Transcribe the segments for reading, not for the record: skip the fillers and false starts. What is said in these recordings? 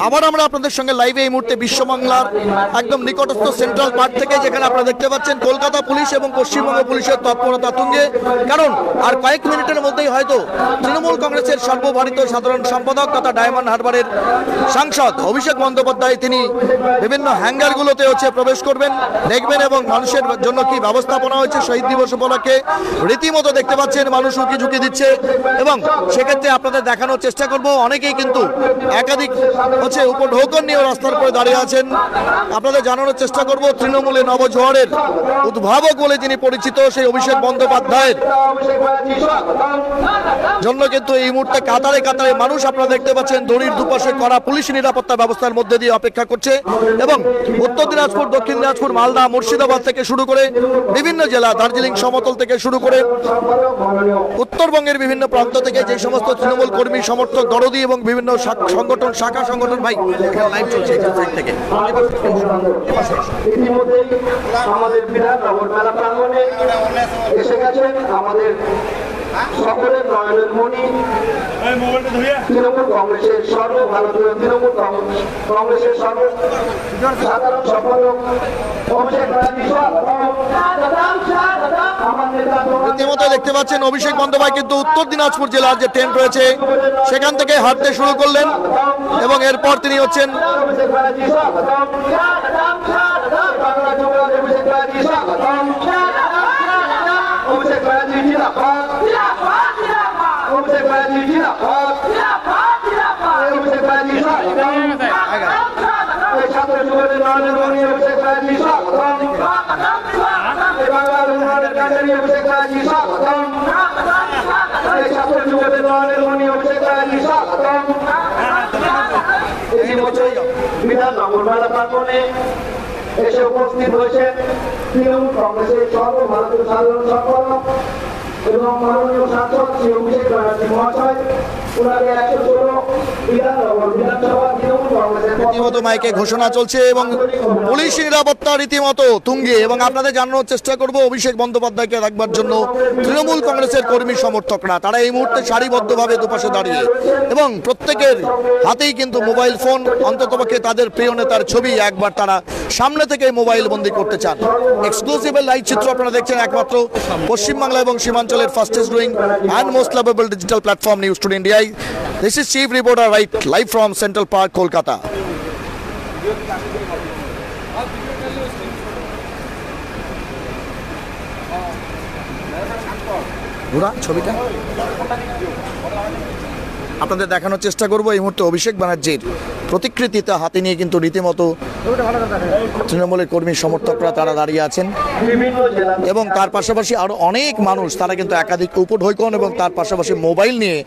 আবার আমরা আপনাদের সঙ্গে লাইভে এই মুহূর্তে বিশ্ববাংলার একদম নিকটস্থ সেন্ট্রাল পার্ক থেকে, যেখানে আপনারা দেখতে পাচ্ছেন কলকাতা পুলিশ এবং পশ্চিমবঙ্গ পুলিশের তৎপরতা তুঙ্গে। কারণ আর কয়েক মিনিটের মধ্যেই হয়তো তৃণমূল কংগ্রেসের সর্বভারতীয় সাধারণ সম্পাদক তথা ডায়মন্ড হারবারের সাংসদ অভিষেক বন্দ্যোপাধ্যায় তিনি বিভিন্ন হ্যাঙ্গারগুলোতে প্রবেশ করবেন, দেখবেন এবং মানুষের জন্য কি ব্যবস্থাপনা হয়েছে শহীদ দিবস উপলক্ষে রীতিমতো দেখতে পাচ্ছেন মানুষ উকি ঝুঁকি দিচ্ছে। এবং সেক্ষেত্রে আপনাদের দেখানোর চেষ্টা করব অনেকেই কিন্তু একাধিক উপঢৌকন নিয়ে রাস্তার উপরে দাঁড়িয়ে আছেন। আপনাদের জানানোর চেষ্টা করব তৃণমূলে নবজোয়ারের উদ্ভাবক বলে যিনি পরিচিত সেই অভিষেক বন্দ্যোপাধ্যায়ের জন্য কিন্তু এই মুহূর্তে কাতারে কাতারে মানুষ আপনারা দেখতে পাচ্ছেন দড়ির দুপাশে করা পুলিশ নিরাপত্তা ব্যবস্থার মধ্যে দিয়ে অপেক্ষা করছে। এবং উত্তর দিনাজপুর, দক্ষিণ দিনাজপুর, মালদা, মুর্শিদাবাদ থেকে শুরু করে বিভিন্ন জেলা, দার্জিলিং সমতল থেকে শুরু করে উত্তরবঙ্গের বিভিন্ন প্রান্ত থেকে যে সমস্ত তৃণমূল কর্মী, সমর্থক, দরদি এবং বিভিন্ন সংগঠন, শাখা সংগঠন, ভাই লাইভ চলছে থেকে আমাদের বিধাননগর মেলা প্রাঙ্গণে এসে গেছেন আমাদের সকলের নয়নের মণি তৃণমূল কংগ্রেসের সর্বভারতীয় তৃণমূল কংগ্রেসের সাধারণ সম্পাদক রীতিমতো দেখতে পাচ্ছেন অভিষেক বন্দ্যোপাধ্যায় কিন্তু উত্তর দিনাজপুর জেলার যে টেন্ট রয়েছে সেখান থেকে হাঁটতে শুরু করলেন এবং এরপর তিনি হচ্ছেন বিধাননগর মেলা প্রাঙ্গণে এসে উপস্থিত হয়েছে তৃণমূল কংগ্রেসের সর্বভারতীয় সাধারণ সম্পাদক এবং মাননীয় সাংসদ শ্রী অভিষেক ব্যানার্জি মহাশয়। রীতিমতো মাইকে ঘোষণা চলছে এবং পুলিশ নিরাপত্তা রীতিমতো তুঙ্গে। এবং আপনাদের জানানোর চেষ্টা করব অভিষেক বন্দ্যোপাধ্যায়কে রাখবার জন্য তৃণমূল কংগ্রেসের কর্মী সমর্থকরা তারা এই মুহূর্তে সারিবদ্ধভাবে দুপাশে দাঁড়িয়ে এবং প্রত্যেকের হাতেই কিন্তু মোবাইল ফোন, অন্ততপক্ষে তাদের প্রিয় নেতার ছবি একবার তারা সামনে থেকে মোবাইল বন্দি করতে চান। এক্সক্লুসিভ লাইভ চিত্র আপনারা দেখছেন একমাত্র পশ্চিমবাংলা এবং সীমাঞ্চলের fastest growing and most lovable digital platform News Today India. This is Chief Reporter live from Central Park, Kolkata. ছবিটা আপনাদের দেখানোর চেষ্টা করব এই মুহূর্তে অভিষেক ব্যানার্জির প্রতিকৃতিতে হাতে নিয়ে কিন্তু রীতিমতো তৃণমূলের কর্মী সমর্থকরা তারা দাঁড়িয়ে আছেন এবং তার পাশাপাশি আরো অনেক মানুষ তারা কিন্তু একাধিক উপঢৌকন এবং তার পাশাপাশি মোবাইল নিয়ে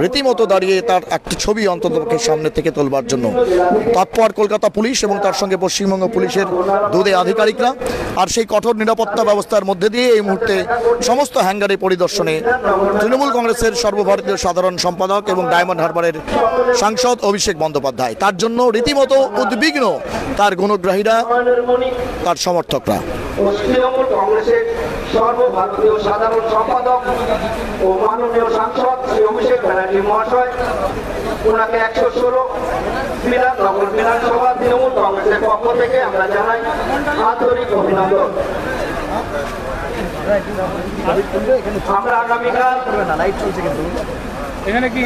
রীতিমতো দাঁড়িয়ে তার একটা ছবি অন্ততপক্ষে সামনে থেকে তোলবার জন্য তৎপর কলকাতা পুলিশ এবং তার সঙ্গে পশ্চিমবঙ্গ পুলিশের দুদে আধিকারিকরা। আর সেই কঠোর নিরাপত্তা ব্যবস্থার মধ্যে দিয়ে এই মুহূর্তে সমস্ত হ্যাঙ্গারে পরিদর্শনে তৃণমূল কংগ্রেসের সর্বভারতীয় সাধারণ সম্পাদক এবং ডায়মন্ড হারবারের সাংসদ অভিষেক বন্দ্যোপাধ্যায়। তার জন্য রীতিমতো উদ্বিগ্ন তার গুণগ্রাহীরা, তার সমর্থকরা। তৃণমূল কংগ্রেসের সর্বভারতীয় সাধারণ সম্পাদক ও মাননীয় সাংসদ শ্রী অভিষেক ব্যানার্জি মহাশয়, ওনাকে 116 বিধাননগর বিধানসভা তৃণমূল কংগ্রেসের পক্ষ থেকে আমরা জানাই আন্তরিক অভিনন্দন। আমরা আগামীকাল এখানে কি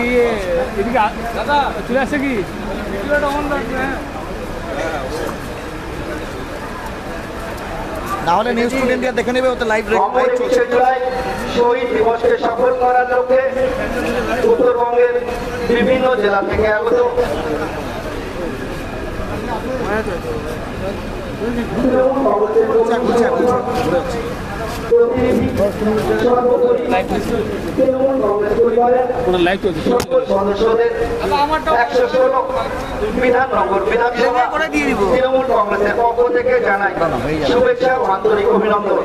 এদিকে দাদা চলে আসছে কি না হলে নিউজ টুডে ইন্ডিয়া দেখে নেবে, ওতে লাইভ চলছে। শহীদ দিবসকে সফল করার লক্ষ্যে উত্তরবঙ্গের বিভিন্ন জেলা থেকে আগত বিধাননগর বিধানসভা তৃণমূল কংগ্রেসের পক্ষ থেকে জানাই শুভেচ্ছা ও আন্তরিক অভিনন্দন।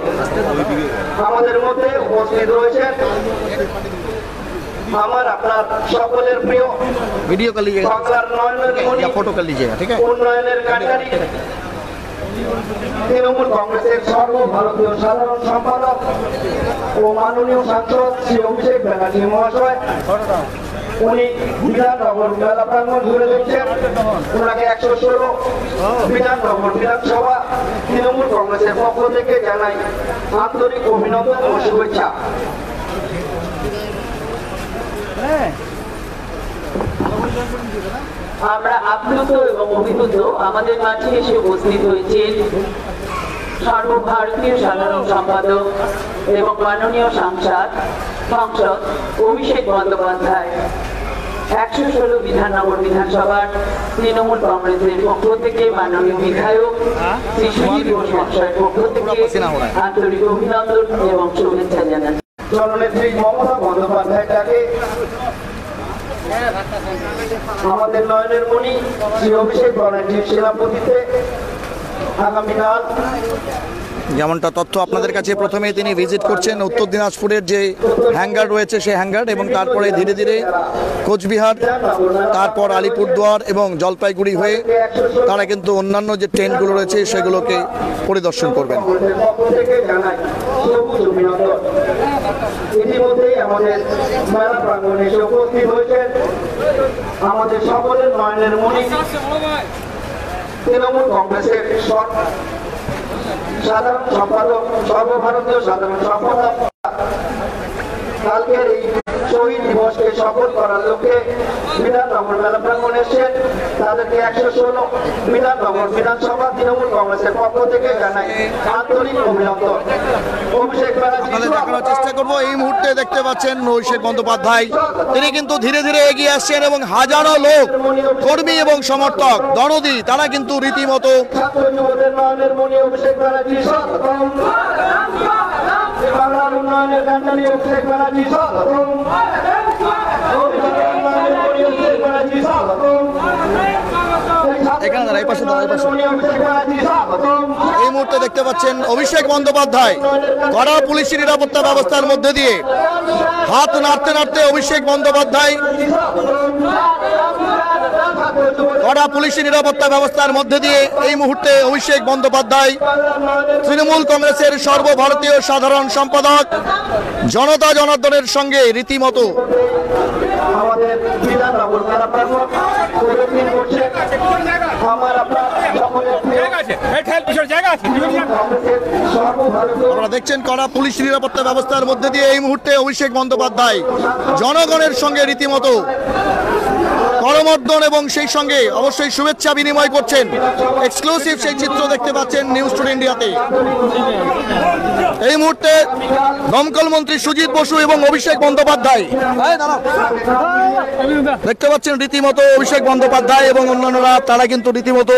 আমাদের মধ্যে উপস্থিত রয়েছেন আমার আপনার সকলের প্রিয় ভিডিও कर लीजिएगा या फोटो कर लीजिएगा, ठीक है। উন্নয়নের কান্ডারি তৃণমূল কংগ্রেসের সর্বভারতীয় সাধারণ সম্পাদক ও মাননীয় সাংসদ শ্রী অভিষেক ব্যানার্জি মহাশয়, উনি বিধাননগর মেলা প্রাঙ্গণ ঘুরে দেখছেন। ওনাকে 116 বিধাননগর বিধানসভা তৃণমূল কংগ্রেসের পক্ষ থেকে জানাই আন্তরিক অভিনন্দন ও শুভেচ্ছা। আমরা আপ্লুত এবং অভিভূত আমাদের মাঝে এসে উপস্থিত হয়েছেন সর্বভারতীয় সাধারণ সম্পাদক এবং মাননীয় সংসদ অভিষেক বন্দ্যোপাধ্যায়, 116 বিধাননগর বিধানসভার তৃণমূল কংগ্রেসের পক্ষ থেকে মাননীয় বিধায়ক শ্রী সুজিত ঘোষ মহাশয়ের পক্ষ থেকে আন্তরিক অভিনন্দন এবং শুভেচ্ছা জানাচ্ছি। জননেত্রী মমতা বন্দ্যোপাধ্যায়টাকে আমাদের নয়নের মণি শ্রী অভিষেক ব্যানার্জির সেনাপতিতে আগামীকাল যেমনটা তথ্য আপনাদের কাছে প্রথমে তিনি ভিজিট করছেন উত্তর দিনাজপুরের যে হ্যাঙ্গার রয়েছে সেই হ্যাঙ্গার, এবং তারপরে ধীরে ধীরে কোচবিহার, তারপর আলিপুরদুয়ার এবং জলপাইগুড়ি হয়ে তারা কিন্তু অন্যান্য যে ট্রেনগুলো রয়েছে সেগুলোকে পরিদর্শন করবেন। ইতিমধ্যেই আমাদের মেলা প্রাঙ্গণে এসে উপস্থিত হয়েছেন আমাদের সকলের নয়নের মণি তৃণমূল কংগ্রেসের সাধারণ সম্পাদক, সর্বভারতীয় সাধারণ সম্পাদক। কালকের এই শহীদ দিবসকে সফল করার লক্ষ্যে বিধাননগর মেলা প্রাঙ্গণে এসেছেন। তাদেরকে 116 বিধাননগর বিধানসভা তৃণমূল কংগ্রেসের পক্ষ থেকে জানাই আন্তরিক অভিনন্দন। অভিষেক আপনাদের দেখানোর চেষ্টা করব, এই মুহূর্তে দেখতে পাচ্ছেন অভিষেক বন্দ্যোপাধ্যায় তিনি কিন্তু ধীরে ধীরে এগিয়ে আসছেন এবং হাজারো লোক, কর্মী এবং সমর্থক, দরদি, তারা কিন্তু রীতিমতো ছাত্র যুবদের নয়নের মণি অভিষেক ব্যানার্জি স্বাগতম। বাংলার উন্নয়নের কান্ডারি অভিষেক ব্যানার্জি স্বাগতম। এখানে দাঁড়া, এই পাশে দাঁড়া, এই পাশে। এই মুহূর্তে দেখতে পাচ্ছেন অভিষেক বন্দ্যোপাধ্যায় কড়া পুলিশি নিরাপত্তা ব্যবস্থার মধ্যে দিয়ে হাত নাড়তে নাড়তে অভিষেক বন্দ্যোপাধ্যায় কড়া পুলিশি নিরাপত্তা ব্যবস্থার মধ্যে দিয়ে এই মুহূর্তে অভিষেক বন্দ্যোপাধ্যায় তৃণমূল কংগ্রেসের সর্বভারতীয় সাধারণ সম্পাদক জনতা জনার্দনের সঙ্গে রীতিমতো আমাদের বিধাননগর মেলা প্রাঙ্গণ প্রদক্ষিণ করছে। আপনারা দেখছেন কড়া পুলিশ নিরাপত্তা ব্যবস্থার মধ্যে দিয়ে এই মুহূর্তে অভিষেক বন্দ্যোপাধ্যায় জনগণের সঙ্গে রীতিমতো করমর্দন এবং সেই সঙ্গে অবশ্যই শুভেচ্ছা বিনিময় করছেন। এক্সক্লুসিভ সেই চিত্র দেখতে পাচ্ছেন নিউজ টুডে ইন্ডিয়াতে। এই মুহূর্তে দমকল মন্ত্রী সুজিত বসু এবং অভিষেক বন্দ্যোপাধ্যায় দেখতে পাচ্ছেন রীতিমতো অভিষেক বন্দ্যোপাধ্যায় এবং অন্যান্যরা, তারা কিন্তু রীতিমতো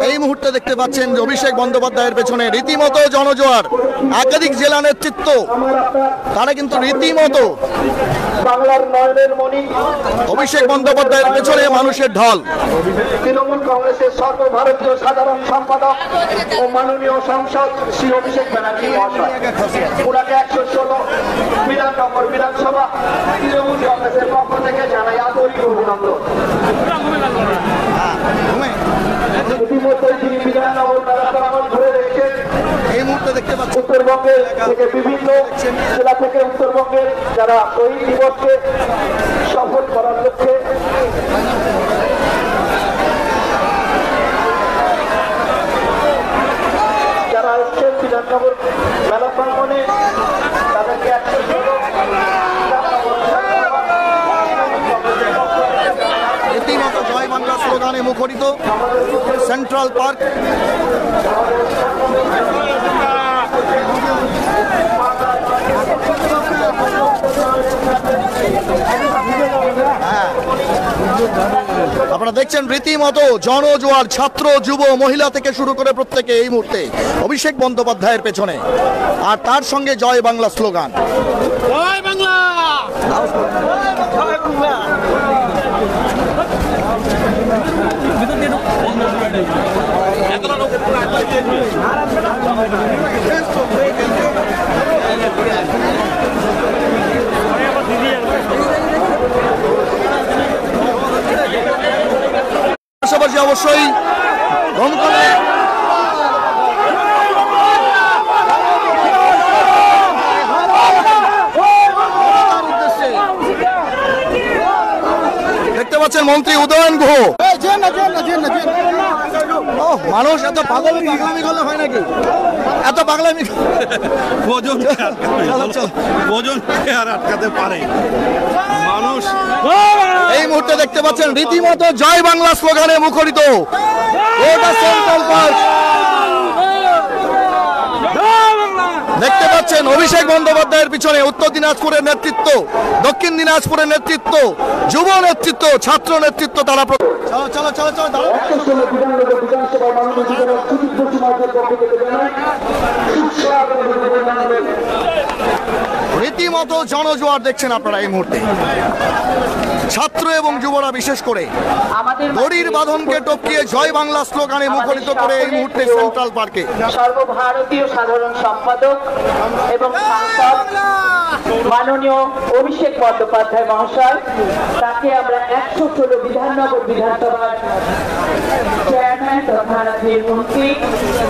এই মুহূর্তে দেখতে পাচ্ছেন যে অভিষেক বন্দ্যোপাধ্যায়ের পেছনে রীতিমতো জনজোয়ার, একাধিক জেলা নেতৃত্ব, তারা কিন্তু রীতিমতো বাংলার নয়নের মণি অভিষেক বন্দ্যোপাধ্যায়ের পেছনে মানুষের ঢল। তৃণমূল কংগ্রেসের সর্বভারতীয় সাধারণ সম্পাদক ও মাননীয় সংসদ শ্রী অভিষেক ব্যানার্জি মহাশয়, ওনাকে 116 বিধাননগর বিধানসভা তৃণমূল কংগ্রেসের পক্ষ থেকে জানাই আন্তরিক অভিনন্দন। ইতিমধ্যে তিনি বিধাননগর মেলা প্রাঙ্গণ ঘুরে রেখেছেন। এই মুহূর্তে দেখতে পাচ্ছেন উত্তরবঙ্গের থেকে বিভিন্ন জেলা থেকে উত্তরবঙ্গের যারা শহীদ দিবসকে সফল করার লক্ষ্যে যারা এসছেন বিধাননগর মেলা প্রাঙ্গণে, তাদেরকে 116 রীতিমতো জয় বাংলা স্লোগানে মুখরিত সেন্ট্রাল পার্ক। আপনারা দেখছেন রীতিমতো জনজোয়ার, ছাত্র, যুব, মহিলা থেকে শুরু করে প্রত্যেকে এই মুহূর্তে অভিষেক বন্দ্যোপাধ্যায়ের পেছনে, আর তার সঙ্গে জয় বাংলা স্লোগান। জয় বাংলা। যে অবশ্যই দমকলে দেখতে পাচ্ছেন মন্ত্রী উদয়ন গুহ। ও মানুষ এত পাগলামি করলে হয় নাকি? এত পাগলামি ওজনকে আর আটকাতে পারে মানুষ। এই মুহূর্তে দেখতে পাচ্ছেন রীতিমতো জয় বাংলা স্লোগানে মুখরিত গোটা সেন্ট্রাল পার্ক। দেখতে পাচ্ছেন অভিষেক বন্দ্যোপাধ্যায়ের পিছনে উত্তর দিনাজপুরের নেতৃত্ব, দক্ষিণ দিনাজপুরের নেতৃত্ব, যুব নেতৃত্ব, ছাত্র নেতৃত্ব, তারা চলো চলো চলো চলো দাঁড়াও। রীতিমতো জনজোয়ার দেখছেন আপনারা এই মুহূর্তে, ছাত্র এবং যুবরা বিশেষ করে দড়ির বাঁধনকে টপকিয়ে জয় বাংলা স্লোগানে মুখরিত করে এই মুহূর্তে সেন্ট্রাল পার্কে। সর্বভারতীয় সাধারণ সম্পাদক এবং সাংসদ মাননীয় অভিষেক বন্দ্যোপাধ্যায় মহাশয়, তাকে আমরা 116 বিধাননগর বিধানসভার চেয়ারম্যান তথা মন্ত্রী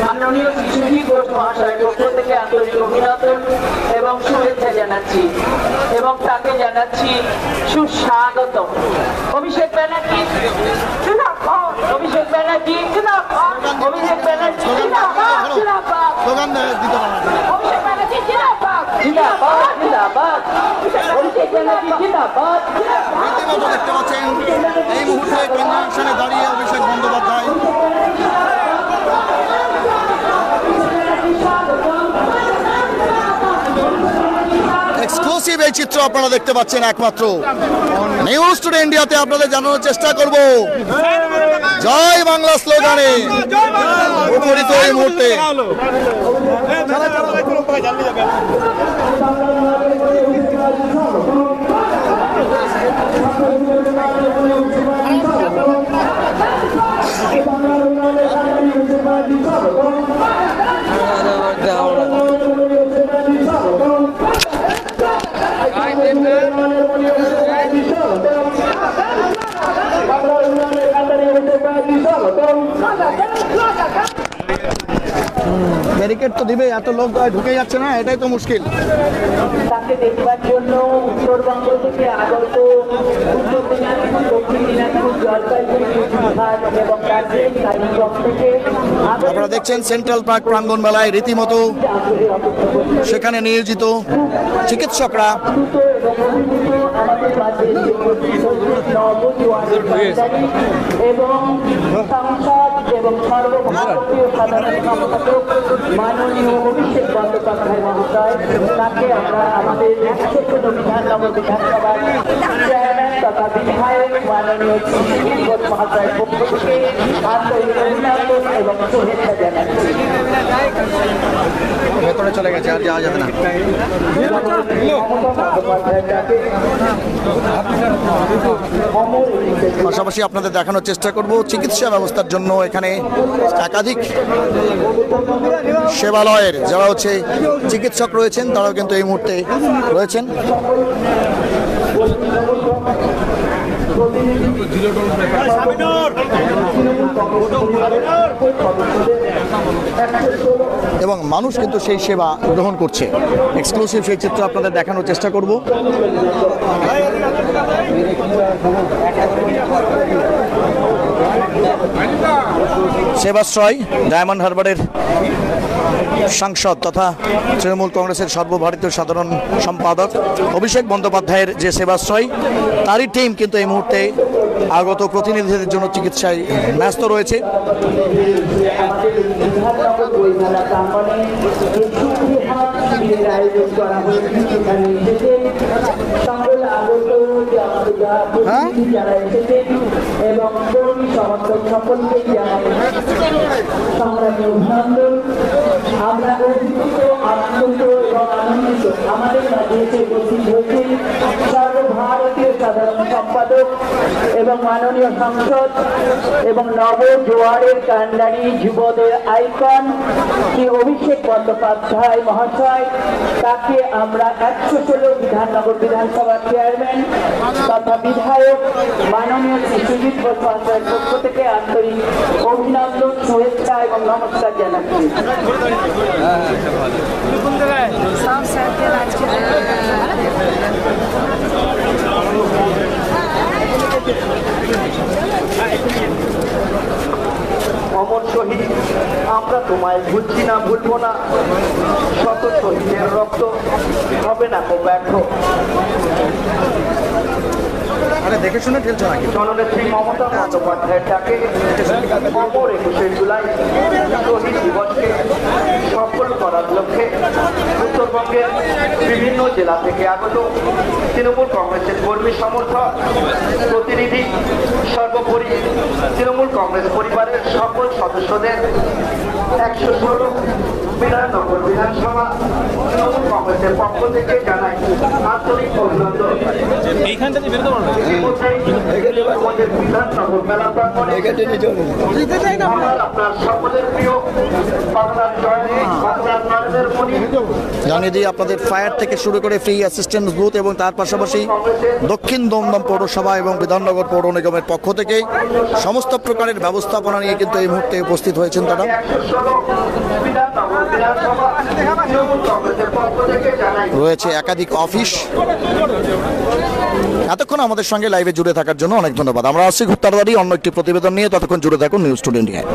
মাননীয় সুজিত ঘোষ মহাশয়ের পক্ষ থেকে আন্তরিক অভিনন্দন এবং শুভেচ্ছা জানাচ্ছি এবং তাকে জানাচ্ছি সুস্বাগত। অভিষেক ব্যানার্জি জিন্দাবাদ, অভিষেক ব্যানার্জি জিন্দাবাদ, অভিষেক ব্যানার্জি জিন্দাবাদ, জিন্দাবাদ, স্লোগান দিতে পারেন। অভিষেক ব্যানার্জি জিন্দাবাদ, জিন্দাবাদ, জিন্দাবাদ, অভিষেক ব্যানার্জি জিন্দাবাদ। রীতিমতো দেখতে পাচ্ছেন এই মুহূর্তে কনভেনশনে দাঁড়িয়ে অভিষেক বন্দ্যোপাধ্যায়। এক্সক্লুসিভ এই চিত্র আপনারা দেখতে পাচ্ছেন একমাত্র নিউজ টুডে ইন্ডিয়াতে। আপনাদের জানানোর চেষ্টা করব জয় বাংলা স্লোগানে মুখরিত এই মুহূর্তে। ব্যারিকেড তো দিবে, এত লোক ঢুকে যাচ্ছে না, এটাই তো মুশকিল। তাকে দেখবার জন্য উত্তরবঙ্গ থেকে আগত উত্তর দিনাজপুর, দক্ষিণ দিনাজপুর, জলপাইগুড়ি বিভাগ এবং কালীগঞ্জ থেকে আপনারা দেখছেন সেন্ট্রাল পার্ক প্রাঙ্গণ মেলায় রীতিমতো সেখানে নিয়োজিত চিকিৎসকরা আমাদের মাঝে এবং সংসদ এবং সর্বভারতীয় সাধারণ সম্পাদক মাননীয় অভিষেক বন্দ্যোপাধ্যায় মহাশয়, তাকে আমরা আমাদের 116 বিধাননগর বিধানসভার চেয়ারম্যান তথা বিধায়ক মাননীয় সুজিত ঘোষ মহাশয়ের পক্ষ থেকে আন্তরিক অভিনন্দন এবং শুভেচ্ছা জানাচ্ছি। ভেতরে চলে গেছে, আর যাওয়া যাবে না। পাশাপাশি আপনাদের দেখানোর চেষ্টা করব চিকিৎসা ব্যবস্থার জন্য এখানে একাধিক সেবালয়ের যারা হচ্ছে চিকিৎসক রয়েছেন, তারাও কিন্তু এই মুহূর্তে রয়েছেন। এবং মানুষ কিন্তু সেই সেবা গ্রহণ করছে। এক্সক্লুসিভ সেই চিত্র আপনাদের দেখানোর চেষ্টা করব। সেবাশ্রয় ডায়মন্ড হারবারের সাংসদ তথা তৃণমূল কংগ্রেসের সর্বভারতীয় সাধারণ সম্পাদক অভিষেক বন্দ্যোপাধ্যায়ের যে সেবাশ্রয়, তারই টিম কিন্তু এই মুহূর্তে আগত প্রতিনিধিদের জন্য চিকিৎসায় ব্যস্ত রয়েছে। এবং কর্মী সমর্থক সকলকে সংগ্রামী অভিনন্দন। আমরা অভিভূত, আনন্দিত এবং আনন্দিত আমাদের মাঝে এসে উপস্থিত হয়েছে সর্বভারতীয় সাধারণ সম্পাদক সম্পাদক এবং মাননীয় সাংসদ এবং নব জোয়ারের কান্ডারি যুবদের আইকন শ্রী অভিষেক বন্দ্যোপাধ্যায় মহাশয়, তাকে আমরা 116 বিধাননগর বিধানসভার চেয়ারম্যান তথা বিধায়ক মাননীয় শ্রী সুজিত বন্দ্যোপাধ্যায়ের পক্ষ থেকে আন্তরিক অভিনন্দন, শুভেচ্ছা এবং নমস্কার জানাচ্ছি। সব স্যারদের আজকে অমর শহীদ, আমরা তোমায় ভুলছি না, ভুলবো না। শত শহীদের রক্ত হবে না কো ব্যর্থ। আরে দেখে শুনে ঠেলছো নাকি? জননেত্রী মমতা বন্দ্যোপাধ্যায়ের ডাকে অমর 21শে জুলাই শহীদ দিবসকে সফল করার লক্ষ্যে উত্তরবঙ্গের বিভিন্ন জেলা থেকে আগত তৃণমূল কংগ্রেসের কর্মী সমর্থক প্রতিনিধি, সর্বোপরি তৃণমূল কংগ্রেস পরিবারের সকল সদস্যদের 116 বিধাননগর বিধানসভা তৃণমূল কংগ্রেসের পক্ষ থেকে জানাই আন্তরিক অভিনন্দন। ইতিমধ্যেই বিধাননগর মেলা প্রাঙ্গণে আমার আপনার সকলের প্রিয় বাংলার জয়, বাংলার নয়নের মণি জানিয়ে দিই আপনাদের ফায়ার থেকে শুরু করে ফ্রি অ্যাসিস্ট্যান্স বুথ এবং তার পাশাপাশি দক্ষিণ দমদম পৌরসভা এবং বিধাননগর পৌর নিগমের পক্ষ থেকে সমস্ত প্রকারের ব্যবস্থাপনা নিয়ে কিন্তু এই মুহূর্তে উপস্থিত হয়েছেন তারা। 116 বিধাননগর বিধানসভা তৃণমূল কংগ্রেসের পক্ষ থেকে জানাই রয়েছে একাধিক অফিস। এতক্ষণ আমাদের সঙ্গে লাইভে জুড়ে থাকার জন্য অনেক ধন্যবাদ। আমরা আসছি খুব তাড়াতাড়ি অন্য একটি প্রতিবেদন নিয়ে, ততক্ষণ জুড়ে থাকুন নিউজ টুডে ইন্ডিয়ায়।